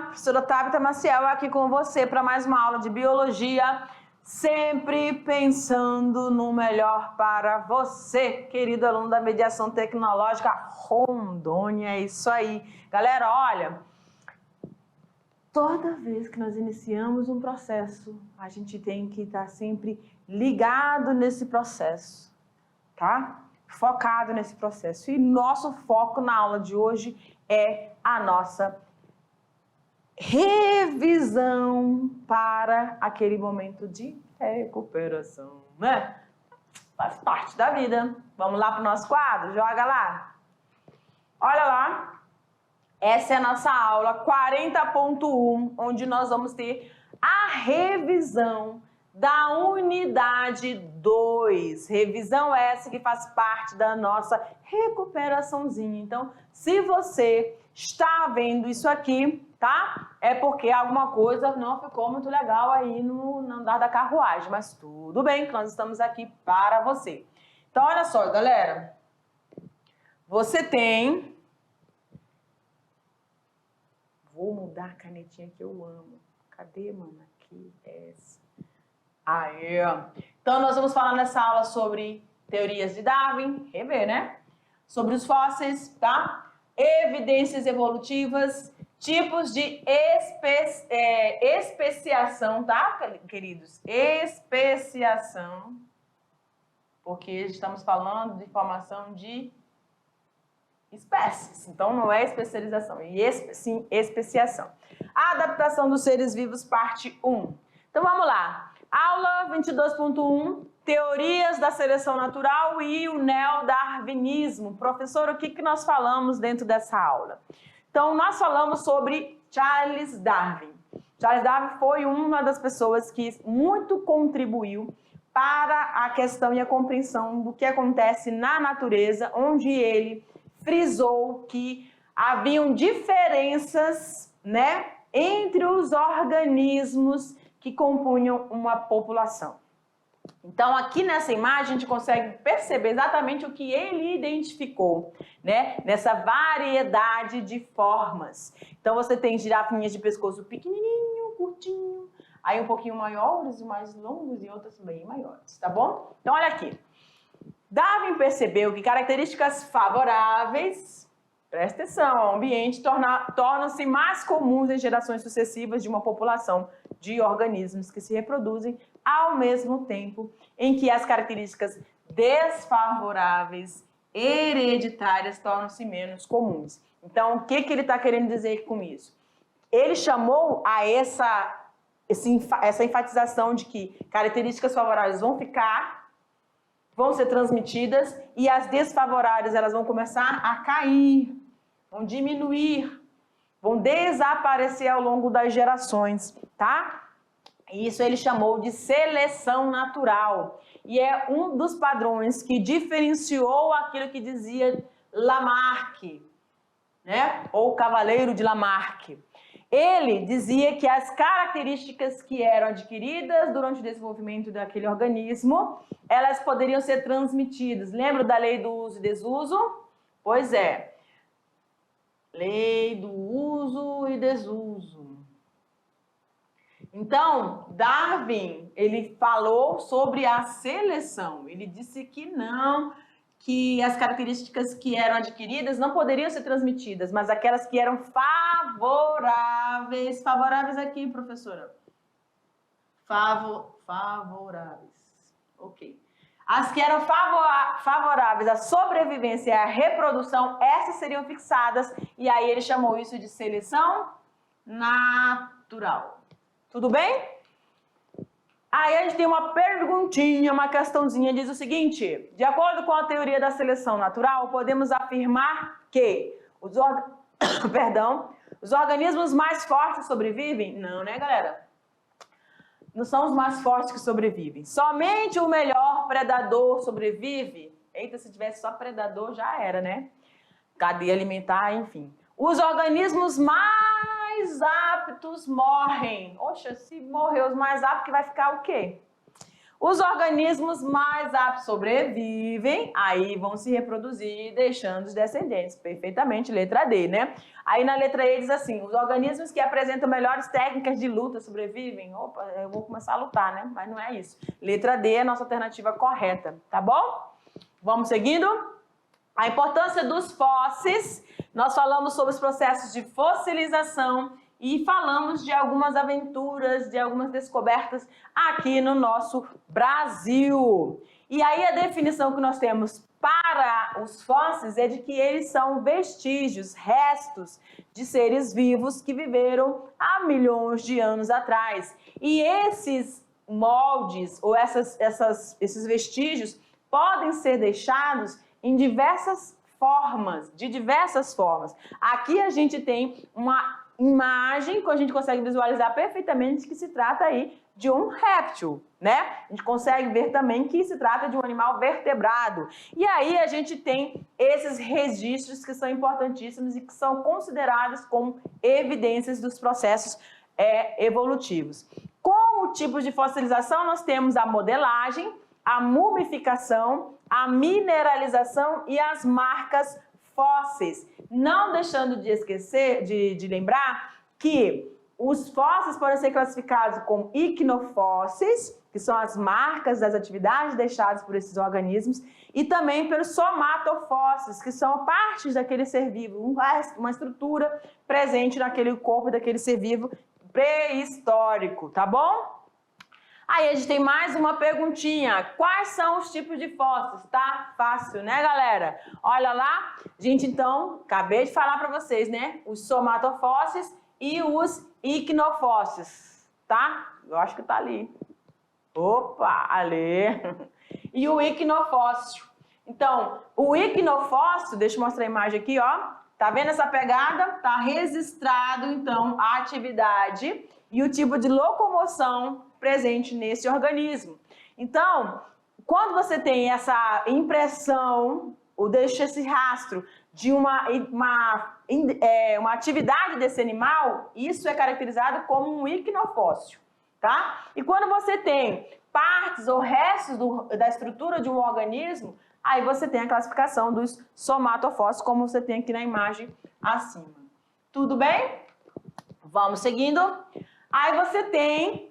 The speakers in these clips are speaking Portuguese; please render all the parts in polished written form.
Professora Tabita Maciel aqui com você para mais uma aula de biologia, sempre pensando no melhor para você, querido aluno da Mediação Tecnológica Rondônia. É isso aí. Galera, olha, toda vez que nós iniciamos um processo, a gente tem que estar sempre ligado nesse processo, tá? Focado nesse processo. E nosso foco na aula de hoje é a nossa revisão para aquele momento de recuperação, né? Faz parte da vida. Vamos lá para o nosso quadro? Joga lá. Olha lá. Essa é a nossa aula 40.1, onde nós vamos ter a revisão da unidade 2. Revisão essa que faz parte da nossa recuperaçãozinha. Então, se você está vendo isso aqui, tá? É porque alguma coisa não ficou muito legal aí no andar da carruagem, mas tudo bem que nós estamos aqui para você. Então, olha só, galera. Você tem... Vou mudar a canetinha que eu amo. Cadê, mano? Aqui, essa. Aí, ó. Então, nós vamos falar nessa aula sobre teorias de Darwin, rever, né? Sobre os fósseis, tá? Evidências evolutivas, tipos de especiação, tá, queridos? Especiação, porque estamos falando de formação de espécies, então não é especialização, sim especiação. A adaptação dos seres vivos, parte 1. Então vamos lá. Aula 22.1, teorias da seleção natural e o neodarwinismo. Professor, o que nós falamos dentro dessa aula? Então, nós falamos sobre Charles Darwin. Charles Darwin foi uma das pessoas que muito contribuiu para a questão e a compreensão do que acontece na natureza, onde ele frisou que haviam diferenças, né, entre os organismos que compunham uma população. Então, aqui nessa imagem, a gente consegue perceber exatamente o que ele identificou, né? Nessa variedade de formas. Então, você tem girafinhas de pescoço pequenininho, curtinho, aí um pouquinho maiores, mais longos e outras bem maiores, tá bom? Então, olha aqui. Darwin percebeu que características favoráveis, presta atenção, ao ambiente tornam-se mais comuns em gerações sucessivas de uma população de organismos que se reproduzem ao mesmo tempo em que as características desfavoráveis hereditárias tornam-se menos comuns. Então, o que ele está querendo dizer com isso? Ele chamou a essa enfatização de que características favoráveis vão ser transmitidas e as desfavoráveis elas vão começar a cair, vão diminuir, vão desaparecer ao longo das gerações, tá? Isso ele chamou de seleção natural. E é um dos padrões que diferenciou aquilo que dizia Lamarck, né? Ou Cavaleiro de Lamarck. Ele dizia que as características que eram adquiridas durante o desenvolvimento daquele organismo, elas poderiam ser transmitidas. Lembra da lei do uso e desuso? Pois é. Lei do uso e desuso. Então, Darwin, ele falou sobre a seleção. Ele disse que não, que as características que eram adquiridas não poderiam ser transmitidas, mas aquelas que eram favoráveis. Favoráveis aqui, professora? Favoráveis. Ok. As que eram favoráveis à sobrevivência e à reprodução, essas seriam fixadas, e aí ele chamou isso de seleção natural. Tudo bem? Aí a gente tem uma perguntinha, uma questãozinha, diz o seguinte: de acordo com a teoria da seleção natural, podemos afirmar que os organismos mais fortes sobrevivem? Não, né, galera? Não são os mais fortes que sobrevivem. Somente o melhor predador sobrevive? Eita, se tivesse só predador já era, né? Cadeia alimentar, enfim. Os organismos mais aptos morrem. Oxa, se morrer os mais aptos, vai ficar o quê? Os organismos mais aptos sobrevivem, aí vão se reproduzir deixando os descendentes. Perfeitamente, letra D, né? Aí na letra E diz assim, os organismos que apresentam melhores técnicas de luta sobrevivem. Opa, eu vou começar a lutar, né? Mas não é isso. Letra D é a nossa alternativa correta, tá bom? Vamos seguindo? A importância dos fósseis. Nós falamos sobre os processos de fossilização e falamos de algumas aventuras, de algumas descobertas aqui no nosso Brasil. E aí a definição que nós temos para os fósseis é de que eles são vestígios, restos de seres vivos que viveram há milhões de anos atrás. E esses moldes ou esses vestígios podem ser deixados em diversas formas, de diversas formas. Aqui a gente tem uma imagem que a gente consegue visualizar perfeitamente que se trata aí de um réptil, né? A gente consegue ver também que se trata de um animal vertebrado. E aí a gente tem esses registros que são importantíssimos e que são considerados como evidências dos processos evolutivos. Como tipos de fossilização, nós temos a modelagem, a mumificação, a mineralização e as marcas fósseis. Não deixando de esquecer, de lembrar que os fósseis podem ser classificados como icnofósseis, que são as marcas das atividades deixadas por esses organismos, e também pelos somatofósseis, que são partes daquele ser vivo, uma estrutura presente naquele corpo daquele ser vivo pré-histórico, tá bom? Aí a gente tem mais uma perguntinha. Quais são os tipos de fósseis? Tá fácil, né, galera? Olha lá. Gente, então, acabei de falar para vocês, né? Os somatofósseis e os icnofósseis, tá? Eu acho que tá ali. Opa, ali. E o icnofóssil. Então, o icnofóssil, deixa eu mostrar a imagem aqui, ó. Tá vendo essa pegada? Tá registrado, então, a atividade e o tipo de locomoção presente nesse organismo. Então, quando você tem essa impressão, ou deixa esse rastro de uma atividade desse animal, isso é caracterizado como um icnofóssil, tá? E quando você tem partes ou restos da estrutura de um organismo, aí você tem a classificação dos somatofósseis, como você tem aqui na imagem acima. Tudo bem? Vamos seguindo. Aí você tem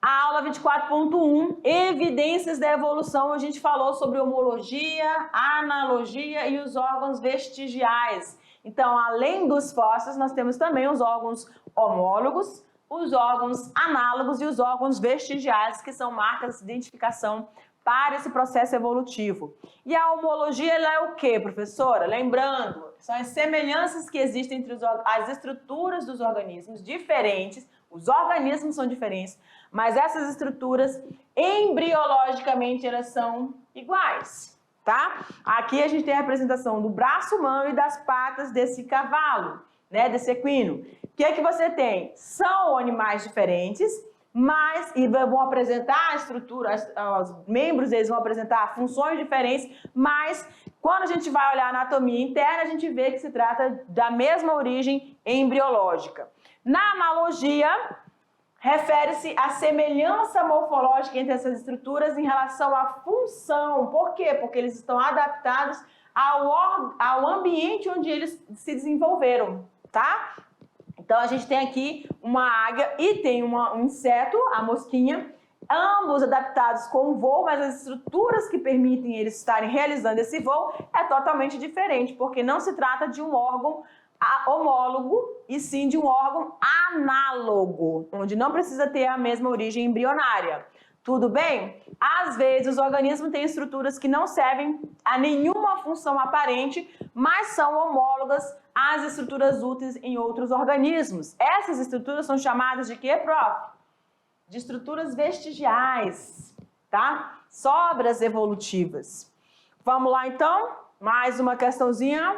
a aula 24.1, evidências da evolução. A gente falou sobre homologia, analogia e os órgãos vestigiais. Então, além dos fósseis, nós temos também os órgãos homólogos, os órgãos análogos e os órgãos vestigiais, que são marcas de identificação para esse processo evolutivo. E a homologia, ela é o quê, professora? Lembrando, são as semelhanças que existem entre as estruturas dos organismos diferentes. Os organismos são diferentes, mas essas estruturas, embriologicamente, elas são iguais, tá? Aqui a gente tem a representação do braço humano e das patas desse cavalo, né, desse equino. O que é que você tem? São animais diferentes, mas e vão apresentar a estrutura, os membros deles vão apresentar funções diferentes, mas quando a gente vai olhar a anatomia interna, a gente vê que se trata da mesma origem embriológica. Na analogia, refere-se à semelhança morfológica entre essas estruturas em relação à função. Por quê? Porque eles estão adaptados ao ambiente onde eles se desenvolveram, tá? Então, a gente tem aqui uma águia e tem um inseto, a mosquinha, ambos adaptados com o voo, mas as estruturas que permitem eles estarem realizando esse voo é totalmente diferente, porque não se trata de um órgão homólogo, e sim de um órgão análogo, onde não precisa ter a mesma origem embrionária. Tudo bem? Às vezes, os organismos têm estruturas que não servem a nenhuma função aparente, mas são homólogas às estruturas úteis em outros organismos. Essas estruturas são chamadas de quê, prof? De estruturas vestigiais, tá? Sobras evolutivas. Vamos lá, então? Mais uma questãozinha.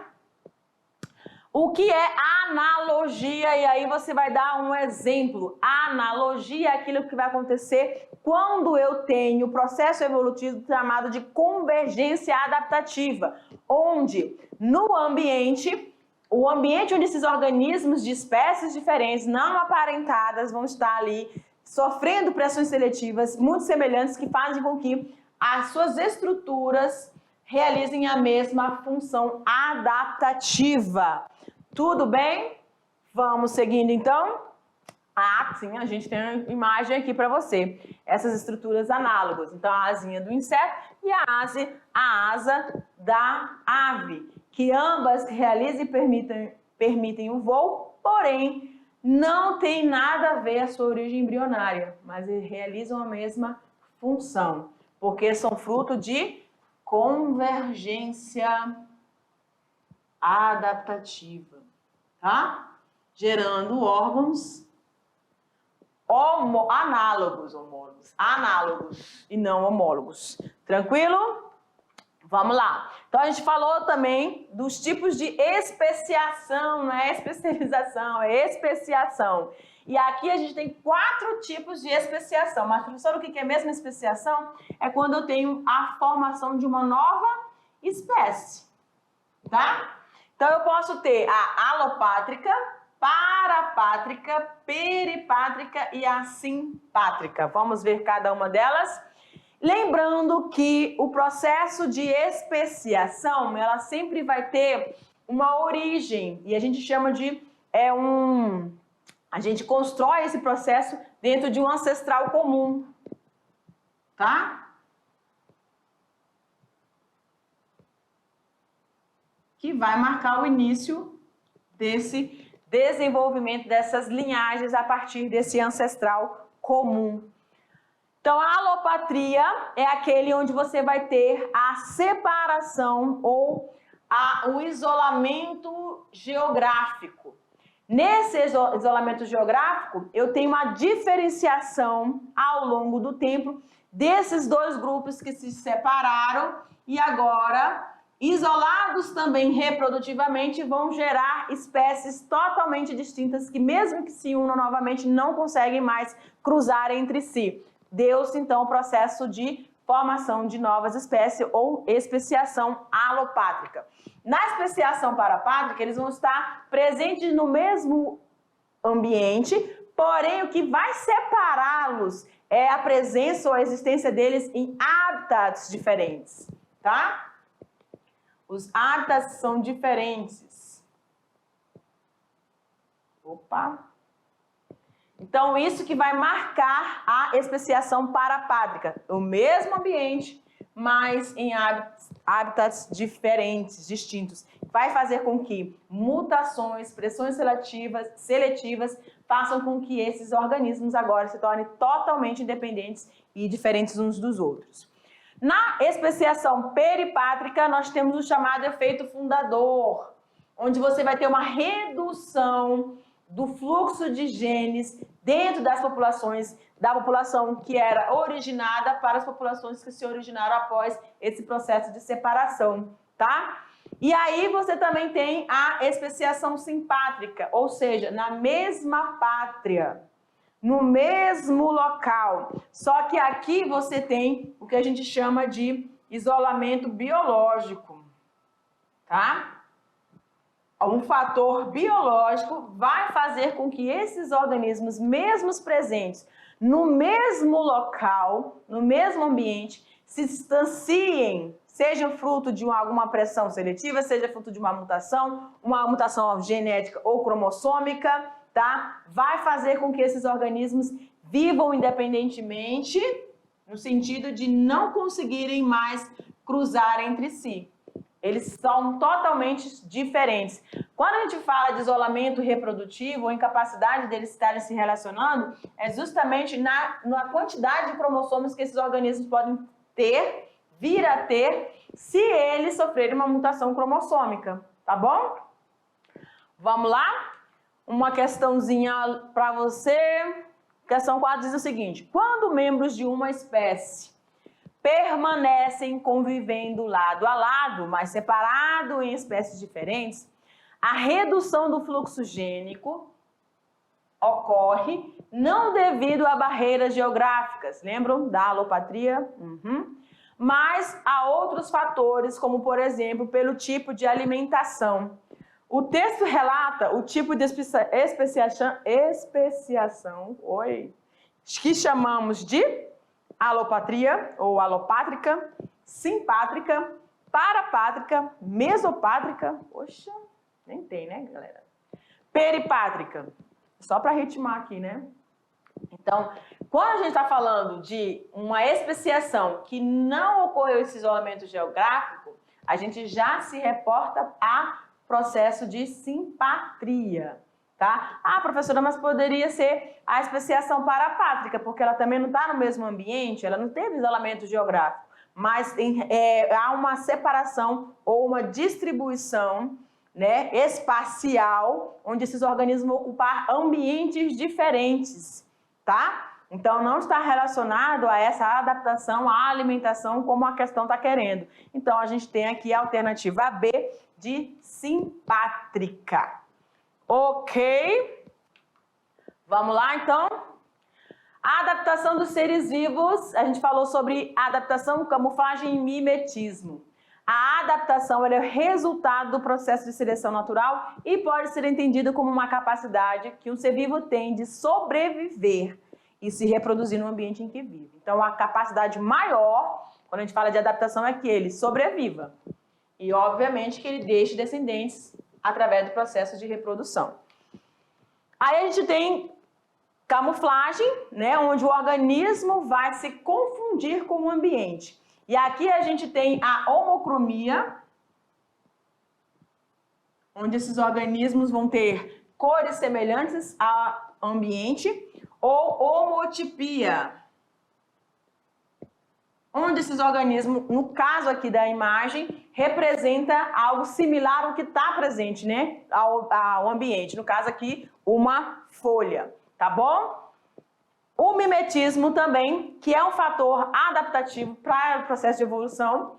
O que é analogia? E aí você vai dar um exemplo. A analogia é aquilo que vai acontecer quando eu tenho o processo evolutivo chamado de convergência adaptativa, onde no ambiente, o ambiente onde esses organismos de espécies diferentes, não aparentadas, vão estar ali sofrendo pressões seletivas muito semelhantes que fazem com que as suas estruturas realizem a mesma função adaptativa. Tudo bem? Vamos seguindo então? Ah, sim, a gente tem a imagem aqui para você. Essas estruturas análogas. Então, a asinha do inseto e a asa da ave, que ambas realizam e permitem o voo, porém, não tem nada a ver a sua origem embrionária, mas realizam a mesma função, porque são fruto de convergência adaptativa, tá? Gerando órgãos análogos e não homólogos. Tranquilo? Vamos lá. Então, a gente falou também dos tipos de especiação, não é especialização, é especiação. E aqui a gente tem 4 tipos de especiação. Mas, professor, o que é mesmo especiação? É quando eu tenho a formação de uma nova espécie, tá? Então, eu posso ter a alopátrica, parapátrica, peripátrica e a simpátrica. Vamos ver cada uma delas. Lembrando que o processo de especiação, ela sempre vai ter uma origem e a gente chama de a gente constrói esse processo dentro de um ancestral comum, tá? Que vai marcar o início desse desenvolvimento dessas linhagens a partir desse ancestral comum. Então, a alopatria é aquele onde você vai ter a separação ou o isolamento geográfico. Nesse isolamento geográfico, eu tenho uma diferenciação ao longo do tempo desses dois grupos que se separaram e agora, isolados também reprodutivamente, vão gerar espécies totalmente distintas que, mesmo que se unam novamente, não conseguem mais cruzar entre si. Deu-se, então, o processo de formação de novas espécies ou especiação alopátrica. Na especiação parapátrica, eles vão estar presentes no mesmo ambiente, porém, o que vai separá-los é a presença ou a existência deles em hábitats diferentes, tá? Os hábitats são diferentes. Opa! Então, isso que vai marcar a especiação parapátrica. O mesmo ambiente, mas em hábitats diferentes, distintos. Vai fazer com que mutações, pressões seletivas façam com que esses organismos agora se tornem totalmente independentes e diferentes uns dos outros. Na especiação peripátrica, nós temos o chamado efeito fundador, onde você vai ter uma redução do fluxo de genes dentro das populações, da população que era originada para as populações que se originaram após esse processo de separação, tá? E aí você também tem a especiação simpátrica, ou seja, na mesma pátria, no mesmo local. Só que aqui você tem o que a gente chama de isolamento biológico, tá? Um fator biológico vai fazer com que esses organismos, mesmo presentes no mesmo local, no mesmo ambiente, se distanciem, seja fruto de alguma pressão seletiva, seja fruto de uma mutação genética ou cromossômica, tá? Vai fazer com que esses organismos vivam independentemente, no sentido de não conseguirem mais cruzar entre si. Eles são totalmente diferentes. Quando a gente fala de isolamento reprodutivo ou incapacidade deles estarem se relacionando, é justamente na quantidade de cromossomos que esses organismos podem ter, vir a ter, se eles sofrerem uma mutação cromossômica, tá bom? Vamos lá? Uma questãozinha para você. Questão 4 diz o seguinte: quando membros de uma espécie permanecem convivendo lado a lado, mas separado em espécies diferentes, a redução do fluxo gênico ocorre não devido a barreiras geográficas, lembram da alopatria? Mas a outros fatores, como por exemplo, pelo tipo de alimentação. O texto relata o tipo de especiação que chamamos de alopatria ou alopátrica, simpátrica, parapátrica, mesopátrica. Poxa, nem tem, né, galera? peripátrica. Só para ritmar aqui, né? Então, quando a gente está falando de uma especiação que não ocorreu esse isolamento geográfico, a gente já se reporta a processo de simpatria, tá? Ah, professora, mas poderia ser a especiação parapátrica, porque ela também não está no mesmo ambiente, ela não teve isolamento geográfico, mas há uma separação ou uma distribuição, né, espacial, onde esses organismos vão ocupar ambientes diferentes, tá? Então, não está relacionado a essa adaptação à alimentação como a questão está querendo. Então, a gente tem aqui a alternativa B de simpátrica. Ok? Vamos lá, então? A adaptação dos seres vivos, a gente falou sobre adaptação, camuflagem e mimetismo. A adaptação é o resultado do processo de seleção natural e pode ser entendida como uma capacidade que um ser vivo tem de sobreviver e se reproduzir no ambiente em que vive. Então, a capacidade maior, quando a gente fala de adaptação, é que ele sobreviva. E, obviamente, que ele deixe descendentes através do processo de reprodução. Aí a gente tem camuflagem, né, onde o organismo vai se confundir com o ambiente. E aqui a gente tem a homocromia, onde esses organismos vão ter cores semelhantes ao ambiente, ou homotipia, onde esses organismos, no caso aqui da imagem, representa algo similar ao que está presente, né, ao ambiente. No caso aqui, uma folha, tá bom? O mimetismo também, que é um fator adaptativo para o processo de evolução,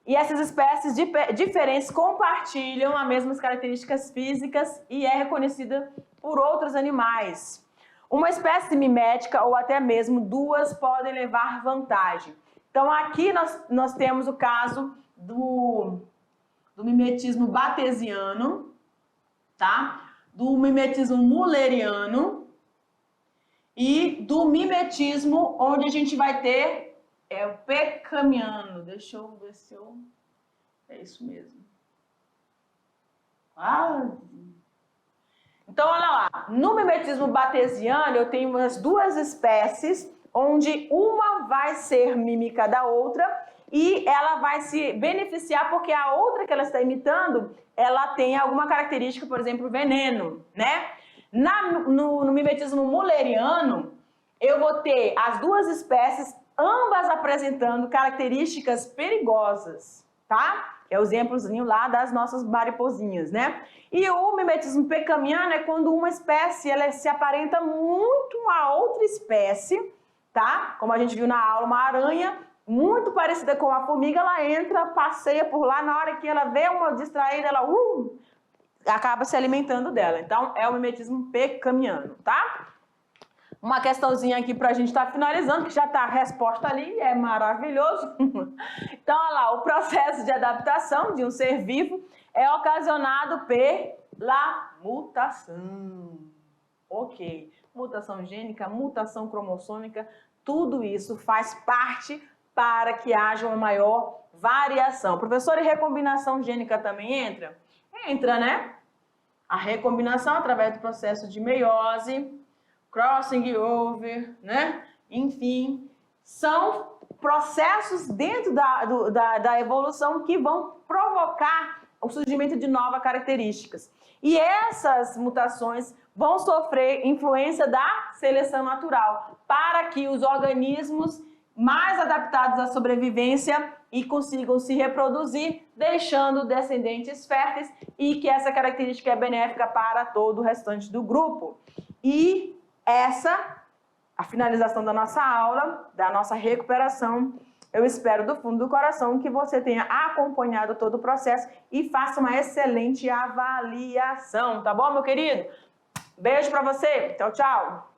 e essas espécies diferentes compartilham as mesmas características físicas e é reconhecida por outros animais. Uma espécie mimética ou até mesmo duas podem levar vantagem. Então aqui nós temos o caso do mimetismo batesiano, tá? Do mimetismo mulleriano, e do mimetismo, onde a gente vai ter o pecamiano. Deixa eu ver se eu... É isso mesmo. Então, olha lá. No mimetismo batesiano, eu tenho as duas espécies, onde uma vai ser mímica da outra e ela vai se beneficiar porque a outra que ela está imitando, ela tem alguma característica, por exemplo, veneno, né? No mimetismo mulleriano, eu vou ter as duas espécies, ambas apresentando características perigosas, tá? É o exemplozinho lá das nossas mariposinhas, né? E o mimetismo pecamiano é quando uma espécie ela se aparenta muito a outra espécie, tá? Como a gente viu na aula, uma aranha muito parecida com a formiga, ela entra, passeia por lá, na hora que ela vê uma distraída, ela acaba se alimentando dela. Então, é o mimetismo pecamiano, tá? Uma questãozinha aqui pra gente estar finalizando, que já tá a resposta ali, é maravilhoso. Então, olha lá, o processo de adaptação de um ser vivo é ocasionado pela mutação. Ok. Mutação gênica, mutação cromossômica, tudo isso faz parte para que haja uma maior variação. Professor, e recombinação gênica também entra? Entra, né? A recombinação através do processo de meiose, crossing over, né? Enfim, são processos dentro da evolução que vão provocar o surgimento de novas características. E essas mutações vão sofrer influência da seleção natural para que os organismos mais adaptados à sobrevivência e consigam se reproduzir, deixando descendentes férteis e que essa característica é benéfica para todo o restante do grupo. E a finalização da nossa aula, da nossa recuperação, eu espero do fundo do coração que você tenha acompanhado todo o processo e faça uma excelente avaliação, tá bom, meu querido? Beijo pra você, tchau, tchau!